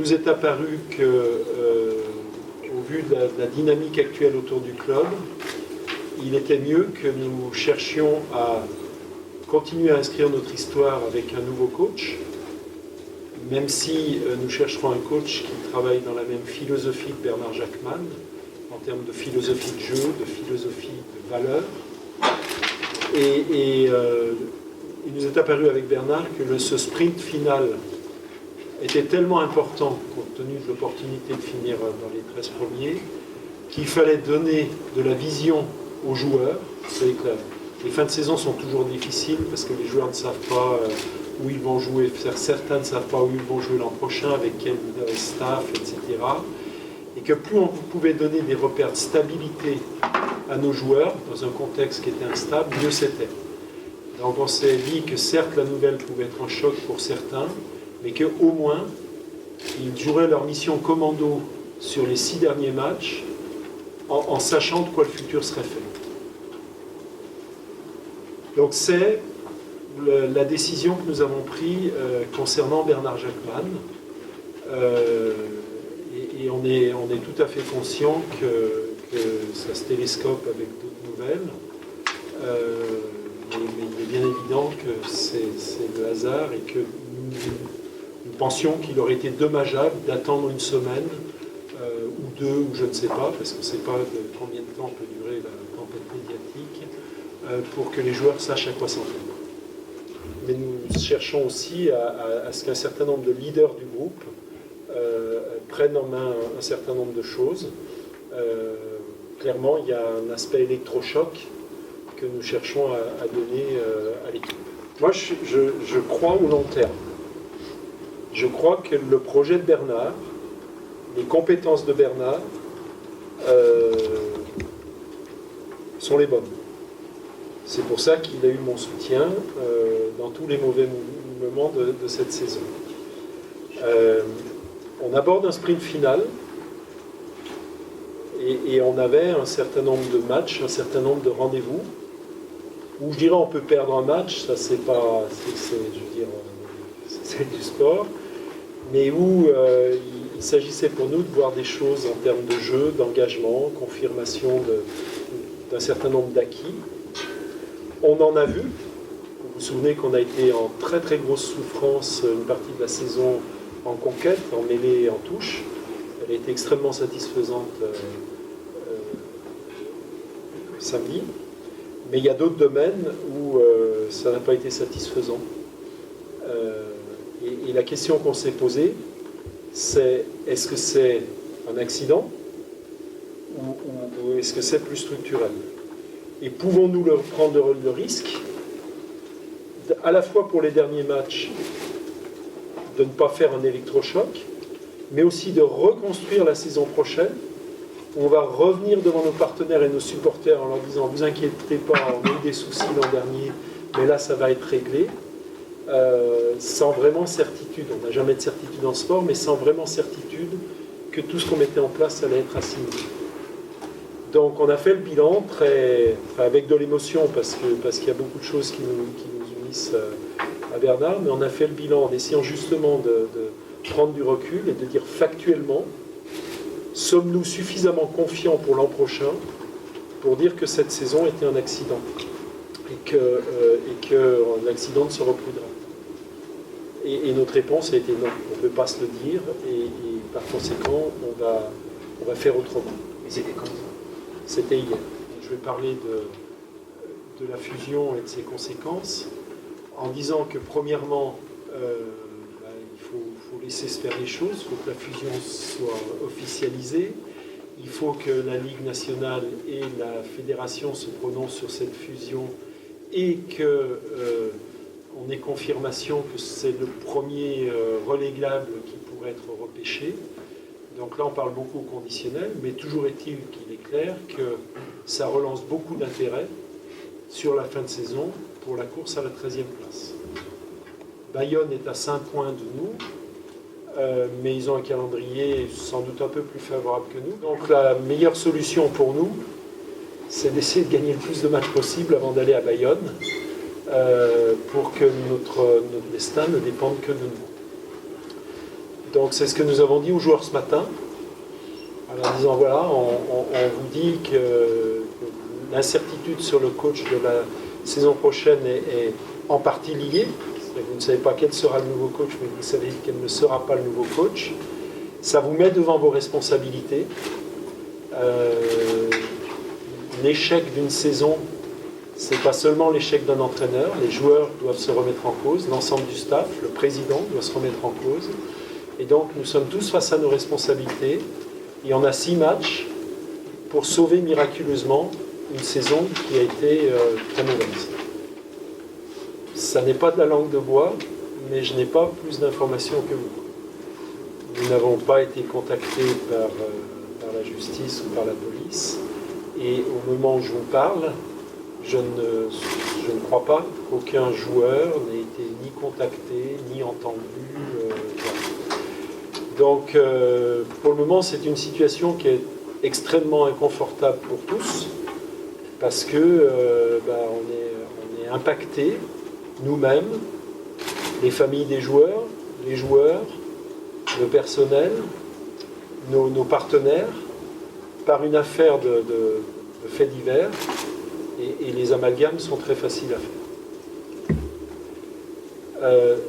nous est apparu que, au vu de la dynamique actuelle autour du club, il était mieux que nous cherchions à continuer à inscrire notre histoire avec un nouveau coach, même si nous chercherons un coach qui travaille dans la même philosophie que Bernard Jacquemann, en termes de philosophie de jeu, de philosophie de valeur. Et il nous est apparu avec Bernard que ce sprint final était tellement important, compte tenu de l'opportunité de finir dans les 13 premiers, qu'il fallait donner de la vision aux joueurs. Vous savez que les fins de saison sont toujours difficiles parce que les joueurs ne savent pas où ils vont jouer. Certains ne savent pas où ils vont jouer l'an prochain, avec quel staff, etc. Et que plus on pouvait donner des repères de stabilité à nos joueurs, dans un contexte qui était instable, mieux c'était. Donc on s'est dit que certes la nouvelle pouvait être un choc pour certains, mais qu'au moins ils joueraient leur mission commando sur les 6 derniers matchs en sachant de quoi le futur serait fait. Donc c'est la décision que nous avons prise concernant Bernard Jacquemann. Et on est tout à fait conscient que ça se télescope avec d'autres nouvelles. Mais il est bien évident que c'est le hasard et que nous pensions qu'il aurait été dommageable d'attendre une semaine ou deux, ou je ne sais pas, parce qu'on ne sait pas de combien de temps peut durer la tempête médiatique, pour que les joueurs sachent à quoi s'en tenir. Mais nous cherchons aussi à ce qu'un certain nombre de leaders du groupe prennent en main un certain nombre de choses. Clairement, il y a un aspect électrochoc que nous cherchons à donner à l'équipe. Moi, je crois au long terme. Je crois que le projet de Bernard, les compétences de Bernard sont les bonnes. C'est pour ça qu'il a eu mon soutien dans tous les mauvais moments de cette saison. On aborde un sprint final et on avait un certain nombre de matchs, un certain nombre de rendez-vous où je dirais on peut perdre un match, ça c'est pas, c'est du sport, mais où il s'agissait pour nous de voir des choses en termes de jeu, d'engagement, confirmation d'un certain nombre d'acquis. On en a vu. Vous vous souvenez qu'on a été en très très grosse souffrance une partie de la saison en conquête, en mêlée et en touche. Elle a été extrêmement satisfaisante samedi. Mais il y a d'autres domaines où ça n'a pas été satisfaisant. Et la question qu'on s'est posée, c'est est-ce que c'est un accident ou est-ce que c'est plus structurel? Et pouvons-nous prendre le risque, à la fois pour les derniers matchs, de ne pas faire un électrochoc, mais aussi de reconstruire la saison prochaine, où on va revenir devant nos partenaires et nos supporters en leur disant « vous inquiétez pas, on a eu des soucis l'an dernier, mais là ça va être réglé », sans vraiment certitude. On n'a jamais de certitude en sport, mais sans vraiment certitude que tout ce qu'on mettait en place allait être assimilé. Donc on a fait le bilan avec de l'émotion parce qu'il y a beaucoup de choses qui nous unissent à Bernard, mais on a fait le bilan en essayant justement de prendre du recul et de dire factuellement, sommes-nous suffisamment confiants pour l'an prochain pour dire que cette saison était un accident et que l'accident ne se reproduira. Et notre réponse a été non, on ne peut pas se le dire et par conséquent on va faire autrement. Et c'était quand ça? C'était hier. Je vais parler de la fusion et de ses conséquences en disant que premièrement, il faut laisser se faire les choses, il faut que la fusion soit officialisée, il faut que la Ligue nationale et la fédération se prononcent sur cette fusion et qu'on ait confirmation que c'est le premier relégable qui pourrait être repêché. Donc là, on parle beaucoup au conditionnel, mais toujours est-il qu'il est clair que ça relance beaucoup d'intérêt sur la fin de saison pour la course à la 13e place. Bayonne est à 5 points de nous, mais ils ont un calendrier sans doute un peu plus favorable que nous. Donc la meilleure solution pour nous, c'est d'essayer de gagner le plus de matchs possible avant d'aller à Bayonne, pour que notre destin ne dépende que de nous. Donc c'est ce que nous avons dit aux joueurs ce matin, en leur disant voilà, on vous dit que l'incertitude sur le coach de la saison prochaine est en partie liée. Vous ne savez pas quel sera le nouveau coach, mais vous savez quel ne sera pas le nouveau coach. Ça vous met devant vos responsabilités. L'échec d'une saison, ce n'est pas seulement l'échec d'un entraîneur. Les joueurs doivent se remettre en cause, l'ensemble du staff, le président doit se remettre en cause. Et donc nous sommes tous face à nos responsabilités. Et on a 6 matchs pour sauver miraculeusement une saison qui a été très mauvaise. Ça n'est pas de la langue de bois, mais je n'ai pas plus d'informations que vous. Nous n'avons pas été contactés par la justice ou par la police. Et au moment où je vous parle, je ne crois pas qu'aucun joueur n'ait été ni contacté, ni entendu. Voilà. Donc, pour le moment, c'est une situation qui est extrêmement inconfortable pour tous, parce que on est impacté, nous-mêmes, les familles des joueurs, les joueurs, le personnel, nos partenaires, par une affaire de faits divers, et les amalgames sont très faciles à faire.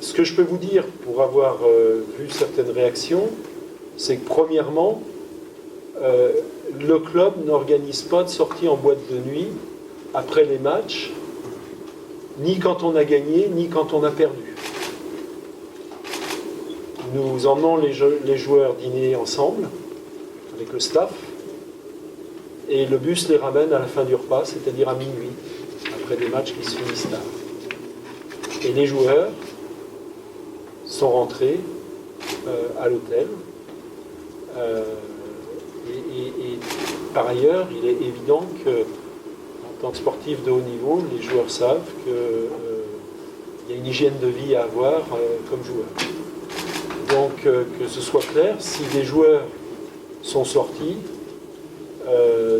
Ce que je peux vous dire, pour avoir vu certaines réactions, c'est que premièrement, le club n'organise pas de sortie en boîte de nuit après les matchs, ni quand on a gagné, ni quand on a perdu. Nous emmenons les joueurs dîner ensemble, avec le staff, et le bus les ramène à la fin du repas, c'est-à-dire à minuit, après des matchs qui se finissent tard. Et les joueurs sont rentrés à l'hôtel. Et par ailleurs, il est évident que, en tant que sportif de haut niveau, les joueurs savent qu'il y a une hygiène de vie à avoir comme joueur. Donc, que ce soit clair, si des joueurs sont sortis,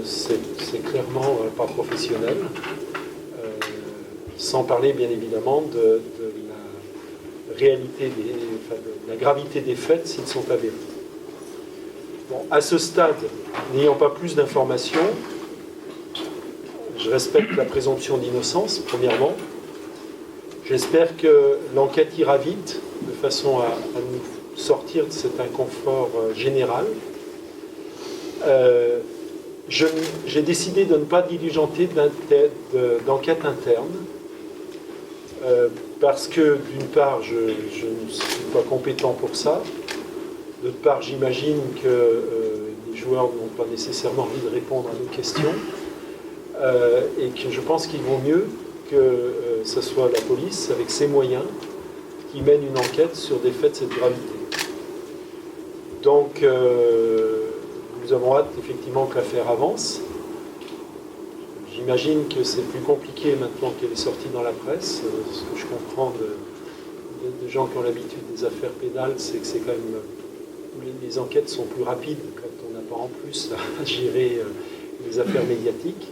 c'est clairement pas professionnel, sans parler bien évidemment de la réalité, de la gravité des faits s'ils sont avérés. Bon, à ce stade, n'ayant pas plus d'informations, je respecte la présomption d'innocence, premièrement. J'espère que l'enquête ira vite, de façon à nous sortir de cet inconfort général. J'ai décidé de ne pas diligenter d'enquête interne, parce que, d'une part, je ne suis pas compétent pour ça. D'autre part, j'imagine que les joueurs n'ont pas nécessairement envie de répondre à nos questions, et que je pense qu'il vaut mieux que ce soit la police, avec ses moyens, qui mène une enquête sur des faits de cette gravité. Donc, nous avons hâte effectivement que l'affaire avance. J'imagine que c'est plus compliqué maintenant qu'elle est sortie dans la presse. Ce que je comprends de gens qui ont l'habitude des affaires pénales, c'est que c'est quand même... Les enquêtes sont plus rapides quand on n'a pas en plus à gérer les affaires médiatiques.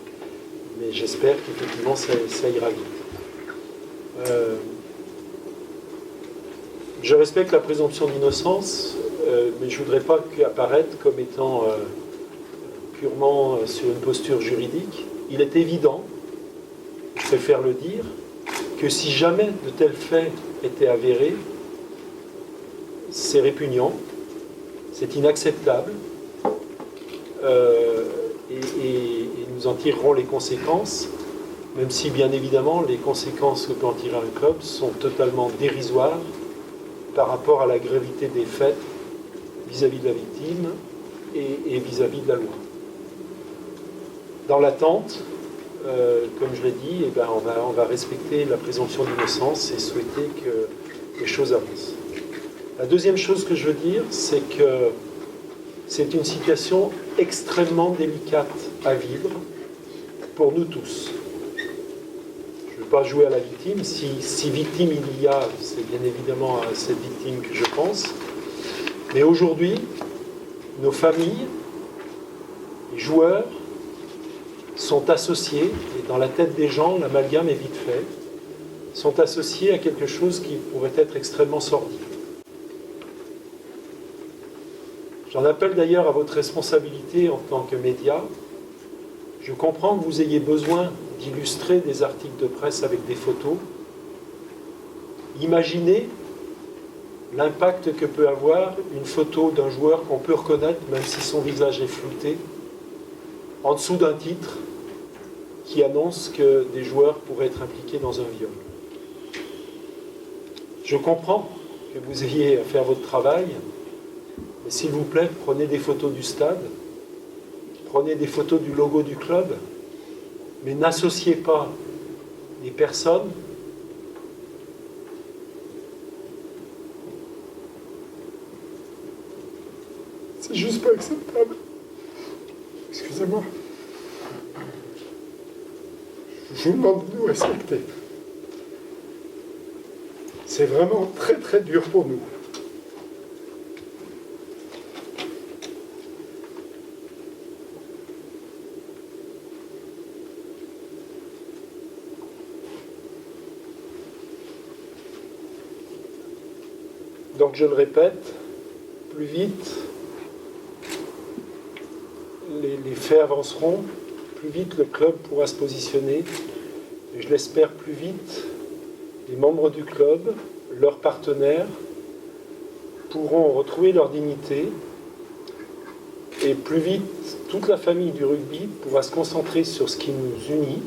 Mais j'espère qu'effectivement ça ira vite. Je respecte la présomption d'innocence, mais je ne voudrais pas apparaître comme étant purement sur une posture juridique. Il est évident, je préfère le dire, que si jamais de tels faits étaient avérés, c'est répugnant, c'est inacceptable, et nous en tirerons les conséquences, même si bien évidemment les conséquences que peut en tirer un club sont totalement dérisoires par rapport à la gravité des faits vis-à-vis de la victime et vis-à-vis de la loi. Dans l'attente, comme je l'ai dit, on va respecter la présomption d'innocence et souhaiter que les choses avancent. La deuxième chose que je veux dire, c'est que c'est une situation extrêmement délicate à vivre pour nous tous. Je ne veux pas jouer à la victime. Si victime il y a, c'est bien évidemment à cette victime que je pense. Mais aujourd'hui, nos familles, les joueurs, sont associés, et dans la tête des gens, l'amalgame est vite fait, sont associés à quelque chose qui pourrait être extrêmement sordide. J'en appelle d'ailleurs à votre responsabilité en tant que média. Je comprends que vous ayez besoin d'illustrer des articles de presse avec des photos. Imaginez l'impact que peut avoir une photo d'un joueur qu'on peut reconnaître, même si son visage est flouté, en dessous d'un titre qui annonce que des joueurs pourraient être impliqués dans un viol. Je comprends que vous ayez à faire votre travail, mais s'il vous plaît, prenez des photos du stade, prenez des photos du logo du club, mais n'associez pas les personnes c'est juste pas acceptable. Excusez-moi. Je vous demande de nous respecter. C'est vraiment très très dur pour nous. Donc je le répète, plus vite les faits avanceront, plus vite le club pourra se positionner, et je l'espère plus vite, les membres du club, leurs partenaires, pourront retrouver leur dignité, et plus vite toute la famille du rugby pourra se concentrer sur ce qui nous unit,